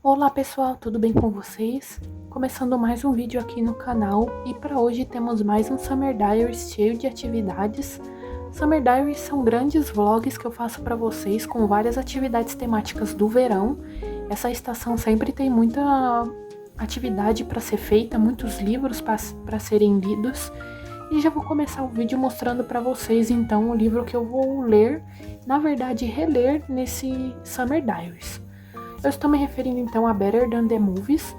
Olá pessoal, tudo bem com vocês? Começando mais um vídeo aqui no canal e para hoje temos mais um Summer Diaries cheio de atividades. Summer Diaries são grandes vlogs que eu faço para vocês com várias atividades temáticas do verão. Essa estação sempre tem muita atividade para ser feita, muitos livros para serem lidos. E já vou começar o vídeo mostrando para vocês então o livro que eu vou ler, na verdade reler nesse Summer Diaries. Eu estou me referindo então a Better Than the Movies.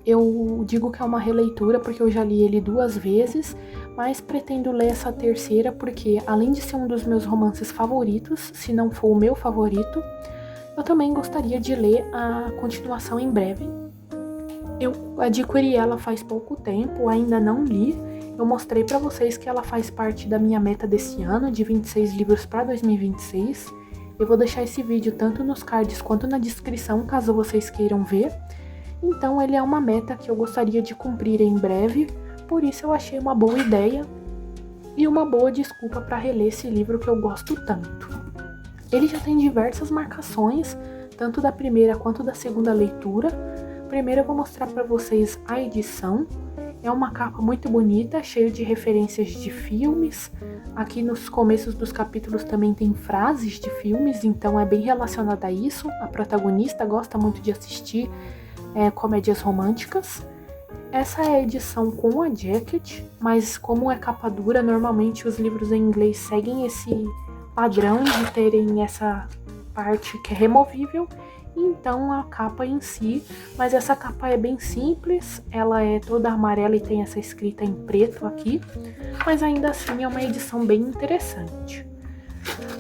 Eu digo que é uma releitura porque eu já li ele 2 vezes, mas pretendo ler essa terceira porque, além de ser um dos meus romances favoritos, se não for o meu favorito, eu também gostaria de ler a continuação em breve. Eu adquiri ela faz pouco tempo, ainda não li. Eu mostrei para vocês que ela faz parte da minha meta desse ano, de 26 livros para 2026. Eu vou deixar esse vídeo tanto nos cards quanto na descrição, caso vocês queiram ver. Então ele é uma meta que eu gostaria de cumprir em breve, por isso eu achei uma boa ideia e uma boa desculpa para reler esse livro que eu gosto tanto. Ele já tem diversas marcações, tanto da primeira quanto da segunda leitura. Primeiro eu vou mostrar para vocês a edição. É uma capa muito bonita, cheia de referências de filmes. Aqui nos começos dos capítulos também tem frases de filmes, então é bem relacionada a isso. A protagonista gosta muito de assistir comédias românticas. Essa é a edição com a jacket, mas como é capa dura, normalmente os livros em inglês seguem esse padrão de terem essa parte que é removível. Então a capa em si, mas essa capa é bem simples, ela é toda amarela e tem essa escrita em preto aqui, mas ainda assim é uma edição bem interessante.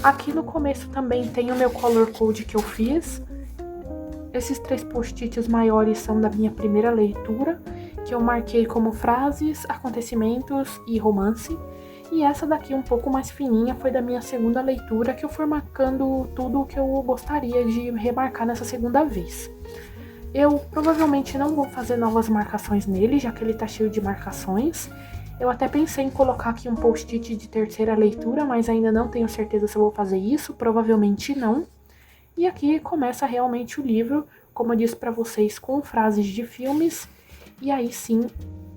Aqui no começo também tem o meu color code que eu fiz. Esses 3 post-its maiores são da minha primeira leitura, que eu marquei como frases, acontecimentos e romance. E essa daqui, um pouco mais fininha, foi da minha segunda leitura, que eu fui marcando tudo o que eu gostaria de remarcar nessa segunda vez. Eu provavelmente não vou fazer novas marcações nele, já que ele tá cheio de marcações. Eu até pensei em colocar aqui um post-it de terceira leitura, mas ainda não tenho certeza se eu vou fazer isso, provavelmente não. E aqui começa realmente o livro, como eu disse pra vocês, com frases de filmes, e aí sim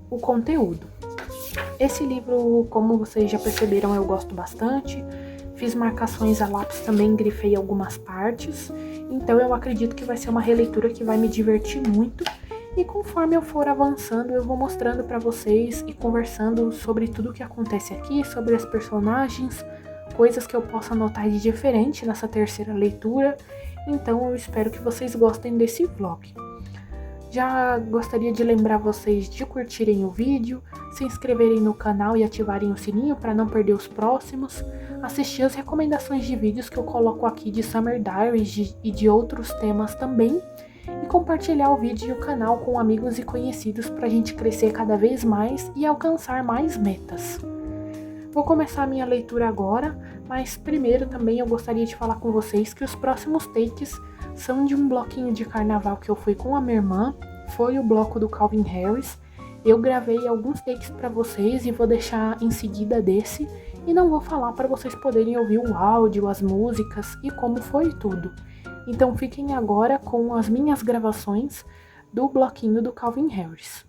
o conteúdo. Esse livro, como vocês já perceberam, eu gosto bastante. Fiz marcações a lápis também, grifei algumas partes. Então eu acredito que vai ser uma releitura que vai me divertir muito. E conforme eu for avançando, eu vou mostrando pra vocês e conversando sobre tudo o que acontece aqui, sobre as personagens, coisas que eu possa notar de diferente nessa terceira leitura. Então eu espero que vocês gostem desse vlog. Já gostaria de lembrar vocês de curtirem o vídeo, se inscreverem no canal e ativarem o sininho para não perder os próximos, assistir as recomendações de vídeos que eu coloco aqui de Summer Diaries e de outros temas também, e compartilhar o vídeo e o canal com amigos e conhecidos para a gente crescer cada vez mais e alcançar mais metas. Vou começar a minha leitura agora, mas primeiro também eu gostaria de falar com vocês que os próximos takes são de um bloquinho de carnaval que eu fui com a minha irmã, foi o bloco do Calvin Harris. Eu gravei alguns takes para vocês e vou deixar em seguida desse, e não vou falar para vocês poderem ouvir o áudio, as músicas e como foi tudo. Então fiquem agora com as minhas gravações do bloquinho do Calvin Harris.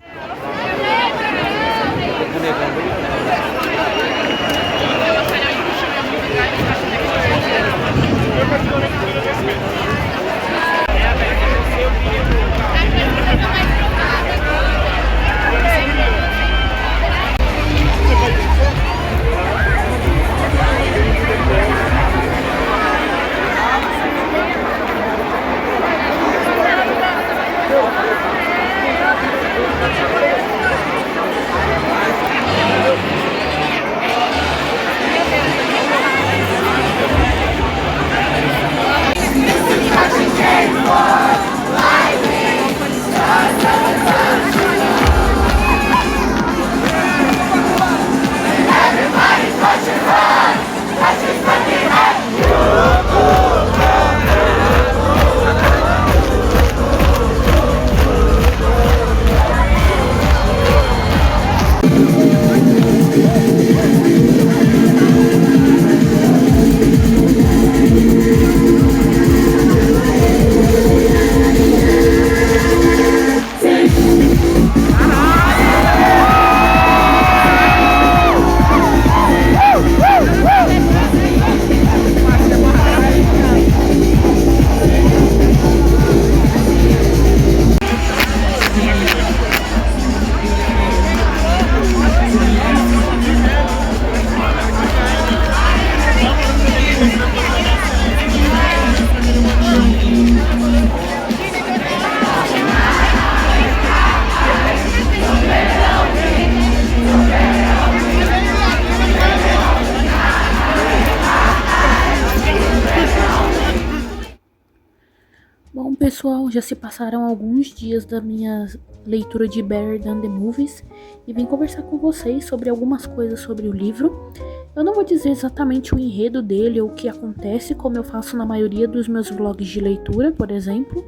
Bom, pessoal, já se passaram alguns dias da minha leitura de Better Than the Movies e vim conversar com vocês sobre algumas coisas sobre o livro. Eu não vou dizer exatamente o enredo dele ou o que acontece, como eu faço na maioria dos meus vlogs de leitura, por exemplo,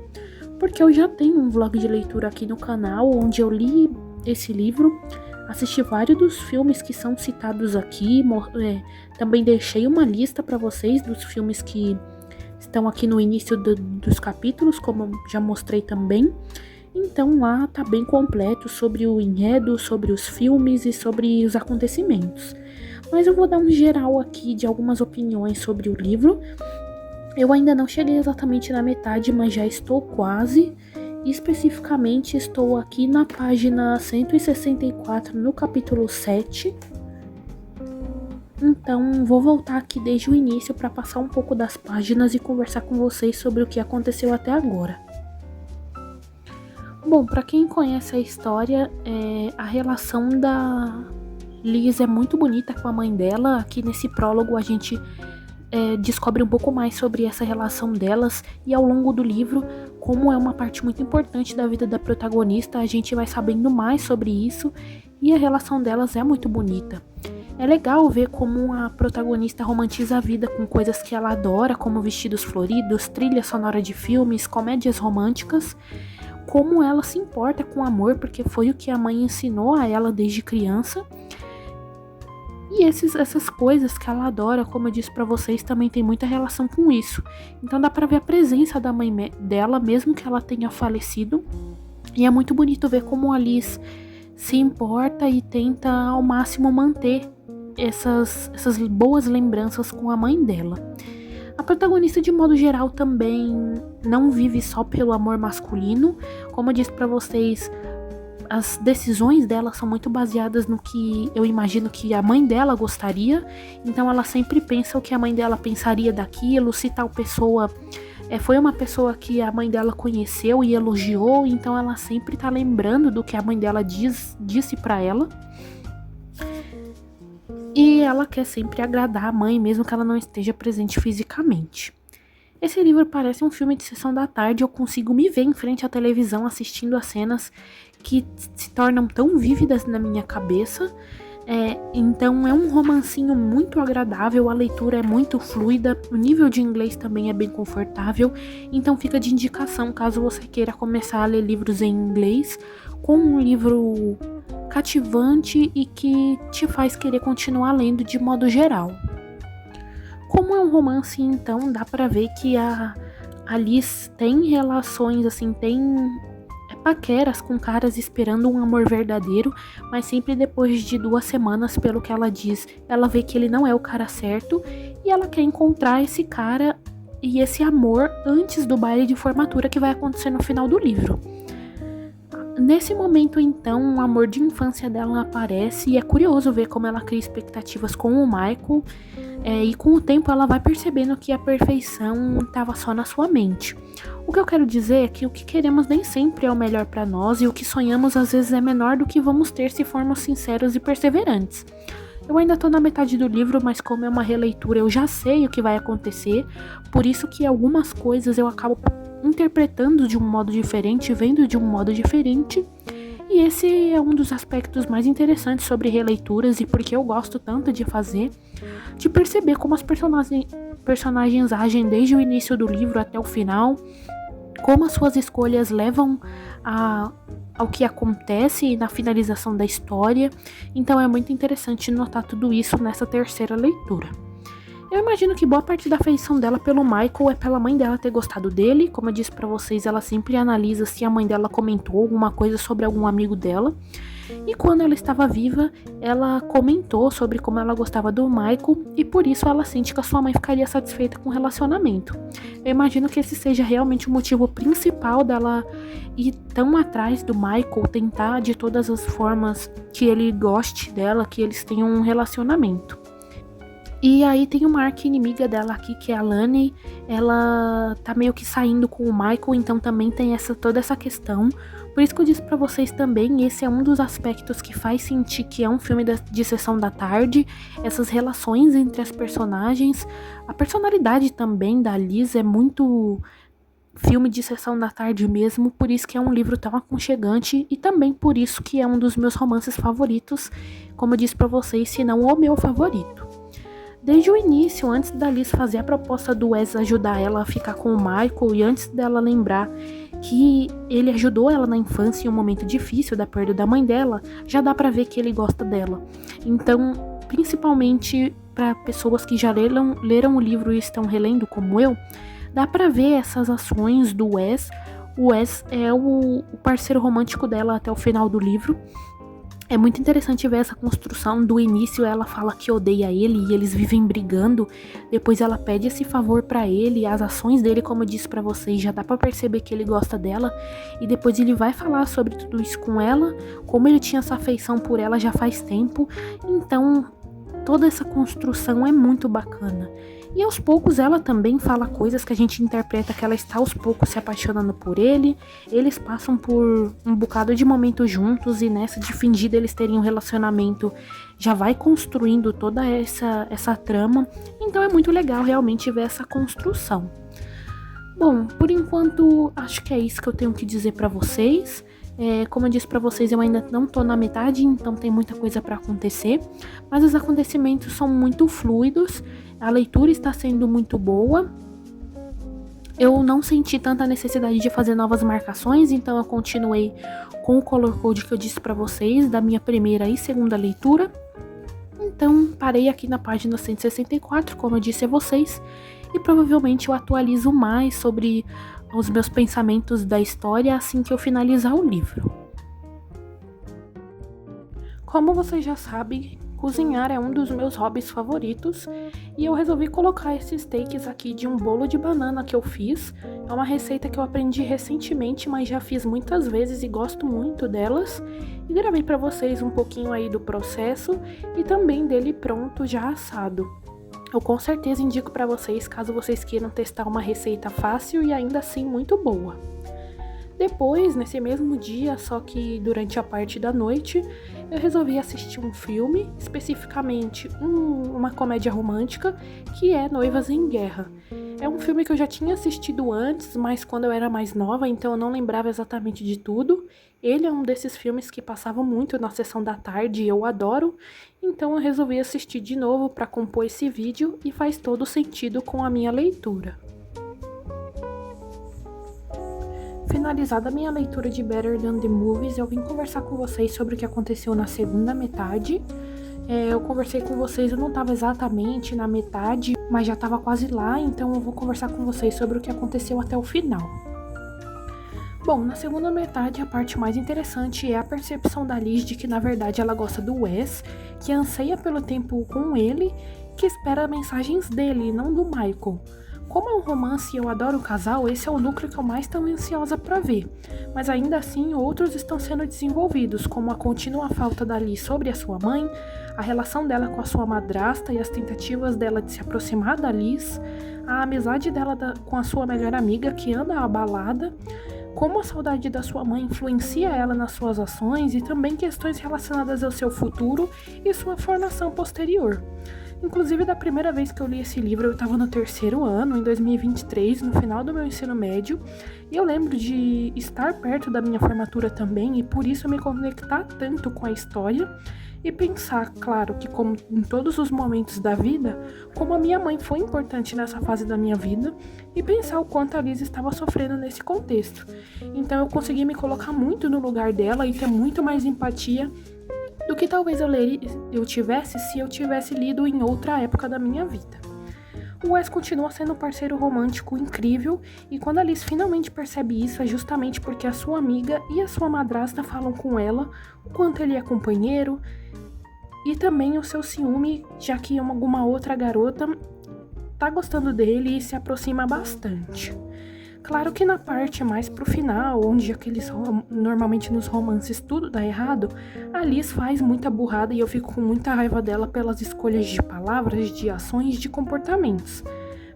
porque eu já tenho um vlog de leitura aqui no canal onde eu li esse livro, assisti vários dos filmes que são citados aqui, também deixei uma lista para vocês dos filmes que estão aqui no início dos capítulos, como eu já mostrei também. Então lá tá bem completo sobre o enredo, sobre os filmes e sobre os acontecimentos. Mas eu vou dar um geral aqui de algumas opiniões sobre o livro. Eu ainda não cheguei exatamente na metade, mas já estou quase. Especificamente estou aqui na página 164, no capítulo 7. Então, vou voltar aqui desde o início para passar um pouco das páginas e conversar com vocês sobre o que aconteceu até agora. Bom, para quem conhece a história, a relação da Liz é muito bonita com a mãe dela. Aqui nesse prólogo a gente descobre um pouco mais sobre essa relação delas e ao longo do livro, como é uma parte muito importante da vida da protagonista, a gente vai sabendo mais sobre isso e a relação delas é muito bonita. É legal ver como a protagonista romantiza a vida com coisas que ela adora, como vestidos floridos, trilha sonora de filmes, comédias românticas, como ela se importa com o amor, porque foi o que a mãe ensinou a ela desde criança. E essas coisas que ela adora, como eu disse pra vocês, também tem muita relação com isso. Então dá pra ver a presença da mãe dela, mesmo que ela tenha falecido. E é muito bonito ver como a Liz se importa e tenta ao máximo manter essas boas lembranças com a mãe dela. A protagonista, de modo geral, também não vive só pelo amor masculino. Como eu disse pra vocês, as decisões dela são muito baseadas no que eu imagino que a mãe dela gostaria. Então ela sempre pensa o que a mãe dela pensaria daquilo, se tal pessoa foi uma pessoa que a mãe dela conheceu e elogiou, então ela sempre tá lembrando do que a mãe dela disse pra ela. E ela quer sempre agradar a mãe, mesmo que ela não esteja presente fisicamente. Esse livro parece um filme de sessão da tarde, eu consigo me ver em frente à televisão assistindo as cenas que se tornam tão vívidas na minha cabeça. Então é um romancinho muito agradável, a leitura é muito fluida, o nível de inglês também é bem confortável, então fica de indicação caso você queira começar a ler livros em inglês, com um livro cativante e que te faz querer continuar lendo de modo geral. Como é um romance, então dá pra ver que a Liz tem relações, assim, tem paqueras com caras esperando um amor verdadeiro, mas sempre depois de 2 semanas, pelo que ela diz, ela vê que ele não é o cara certo e ela quer encontrar esse cara e esse amor antes do baile de formatura que vai acontecer no final do livro. Nesse momento, então, o amor de infância dela aparece e é curioso ver como ela cria expectativas com o Michael, e com o tempo ela vai percebendo que a perfeição estava só na sua mente. O que eu quero dizer é que o que queremos nem sempre é o melhor para nós e o que sonhamos às vezes é menor do que vamos ter se formos sinceros e perseverantes. Eu ainda tô na metade do livro, mas como é uma releitura, eu já sei o que vai acontecer, por isso que algumas coisas eu acabo interpretando de um modo diferente, vendo de um modo diferente. E esse é um dos aspectos mais interessantes sobre releituras e porque eu gosto tanto de fazer, de perceber como as personagens agem desde o início do livro até o final, como as suas escolhas levam ao que acontece na finalização da história. Então é muito interessante notar tudo isso nessa terceira leitura. Eu imagino que boa parte da afeição dela pelo Michael é pela mãe dela ter gostado dele. Como eu disse pra vocês, ela sempre analisa se a mãe dela comentou alguma coisa sobre algum amigo dela. E quando ela estava viva, ela comentou sobre como ela gostava do Michael e por isso ela sente que a sua mãe ficaria satisfeita com o relacionamento. Eu imagino que esse seja realmente o motivo principal dela ir tão atrás do Michael, tentar de todas as formas que ele goste dela, que eles tenham um relacionamento. E aí tem uma arqui-inimiga dela aqui, que é a Lani. Ela tá meio que saindo com o Michael, então também tem toda essa questão. Por isso que eu disse pra vocês também, esse é um dos aspectos que faz sentir que é um filme de sessão da tarde. Essas relações entre as personagens. A personalidade também da Liz é muito filme de sessão da tarde mesmo, por isso que é um livro tão aconchegante e também por isso que é um dos meus romances favoritos, como eu disse pra vocês, se não o meu favorito. Desde o início, antes da Liz fazer a proposta do Wes ajudar ela a ficar com o Michael e antes dela lembrar que ele ajudou ela na infância em um momento difícil da perda da mãe dela, já dá pra ver que ele gosta dela. Então, principalmente para pessoas que já leram o livro e estão relendo como eu, dá pra ver essas ações do Wes. O Wes é o parceiro romântico dela até o final do livro. É muito interessante ver essa construção. Do início ela fala que odeia ele e eles vivem brigando. Depois ela pede esse favor pra ele. As ações dele, como eu disse pra vocês, já dá pra perceber que ele gosta dela. E depois ele vai falar sobre tudo isso com ela, como ele tinha essa afeição por ela já faz tempo. Então toda essa construção é muito bacana. E aos poucos ela também fala coisas que a gente interpreta que ela está aos poucos se apaixonando por ele. Eles passam por um bocado de momentos juntos e nessa de fingir deles terem um relacionamento já vai construindo toda essa trama. Então é muito legal realmente ver essa construção. Bom, por enquanto acho que é isso que eu tenho que dizer pra vocês. Como eu disse pra vocês, eu ainda não tô na metade, então tem muita coisa pra acontecer. Mas os acontecimentos são muito fluidos, a leitura está sendo muito boa. Eu não senti tanta necessidade de fazer novas marcações, então eu continuei com o color code que eu disse pra vocês, da minha primeira e segunda leitura. Então parei aqui na página 164, como eu disse a vocês, e provavelmente eu atualizo mais sobre os meus pensamentos da história assim que eu finalizar o livro. Como vocês já sabem, cozinhar é um dos meus hobbies favoritos e eu resolvi colocar esses takes aqui de um bolo de banana que eu fiz. É uma receita que eu aprendi recentemente, mas já fiz muitas vezes e gosto muito delas. E gravei para vocês um pouquinho aí do processo e também dele pronto, já assado. Eu com certeza indico para vocês caso vocês queiram testar uma receita fácil e ainda assim muito boa. Depois, nesse mesmo dia, só que durante a parte da noite, eu resolvi assistir um filme, especificamente uma comédia romântica, que é Noivas em Guerra. É um filme que eu já tinha assistido antes, mas quando eu era mais nova, então eu não lembrava exatamente de tudo. Ele é um desses filmes que passavam muito na sessão da tarde e eu adoro, então eu resolvi assistir de novo para compor esse vídeo e faz todo sentido com a minha leitura. Finalizada a minha leitura de Better Than the Movies, eu vim conversar com vocês sobre o que aconteceu na segunda metade. Eu conversei com vocês, eu não estava exatamente na metade, mas já estava quase lá, então eu vou conversar com vocês sobre o que aconteceu até o final. Bom, na segunda metade, a parte mais interessante é a percepção da Liz de que, na verdade, ela gosta do Wes, que anseia pelo tempo com ele, que espera mensagens dele, não do Michael. Como é um romance e eu adoro o casal, esse é o núcleo que eu mais estou ansiosa para ver. Mas ainda assim, outros estão sendo desenvolvidos, como a contínua falta da Liz sobre a sua mãe, a relação dela com a sua madrasta e as tentativas dela de se aproximar da Liz, a amizade dela com a sua melhor amiga que anda abalada, como a saudade da sua mãe influencia ela nas suas ações e também questões relacionadas ao seu futuro e sua formação posterior. Inclusive, da primeira vez que eu li esse livro, eu estava no terceiro ano, em 2023, no final do meu ensino médio, e eu lembro de estar perto da minha formatura também, e por isso me conectar tanto com a história, e pensar, claro, que como em todos os momentos da vida, como a minha mãe foi importante nessa fase da minha vida, e pensar o quanto a Liz estava sofrendo nesse contexto. Então eu consegui me colocar muito no lugar dela e ter muito mais empatia do que talvez eu tivesse se eu tivesse lido em outra época da minha vida. O Wes continua sendo um parceiro romântico incrível e quando a Liz finalmente percebe isso é justamente porque a sua amiga e a sua madrasta falam com ela o quanto ele é companheiro e também o seu ciúme, já que alguma outra garota tá gostando dele e se aproxima bastante. Claro que na parte mais pro final, onde normalmente nos romances tudo dá errado, a Liz faz muita burrada e eu fico com muita raiva dela pelas escolhas de palavras, de ações, de comportamentos.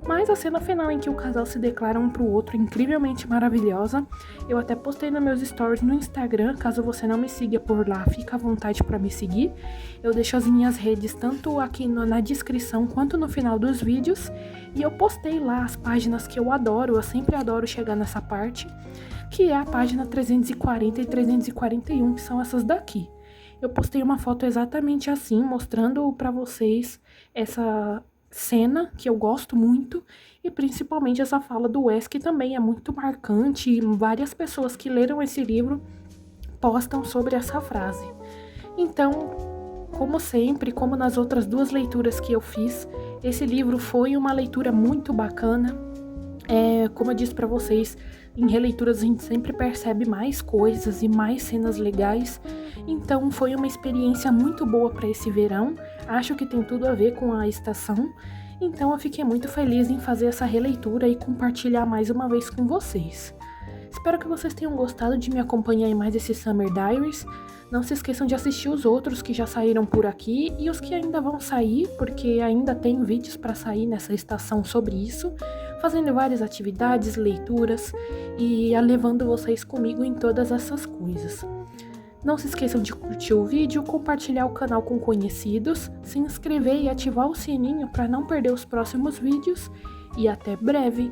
Mas a cena final em que o casal se declara um pro outro é incrivelmente maravilhosa. Eu até postei nos meus stories no Instagram, caso você não me siga por lá, fica à vontade para me seguir. Eu deixo as minhas redes tanto aqui na descrição quanto no final dos vídeos. E eu postei lá as páginas que eu adoro, eu sempre adoro chegar nessa parte, que é a página 340 e 341, que são essas daqui. Eu postei uma foto exatamente assim, mostrando pra vocês essa cena que eu gosto muito e principalmente essa fala do Wes, que também é muito marcante e várias pessoas que leram esse livro postam sobre essa frase. Então, como sempre, como nas outras duas leituras que eu fiz, esse livro foi uma leitura muito bacana. Como eu disse pra vocês, em releituras a gente sempre percebe mais coisas e mais cenas legais. Então foi uma experiência muito boa para esse verão. Acho que tem tudo a ver com a estação. Então eu fiquei muito feliz em fazer essa releitura e compartilhar mais uma vez com vocês. Espero que vocês tenham gostado de me acompanhar em mais esse Summer Diaries. Não se esqueçam de assistir os outros que já saíram por aqui e os que ainda vão sair, porque ainda tem vídeos para sair nessa estação sobre isso, fazendo várias atividades, leituras e levando vocês comigo em todas essas coisas. Não se esqueçam de curtir o vídeo, compartilhar o canal com conhecidos, se inscrever e ativar o sininho para não perder os próximos vídeos e até breve!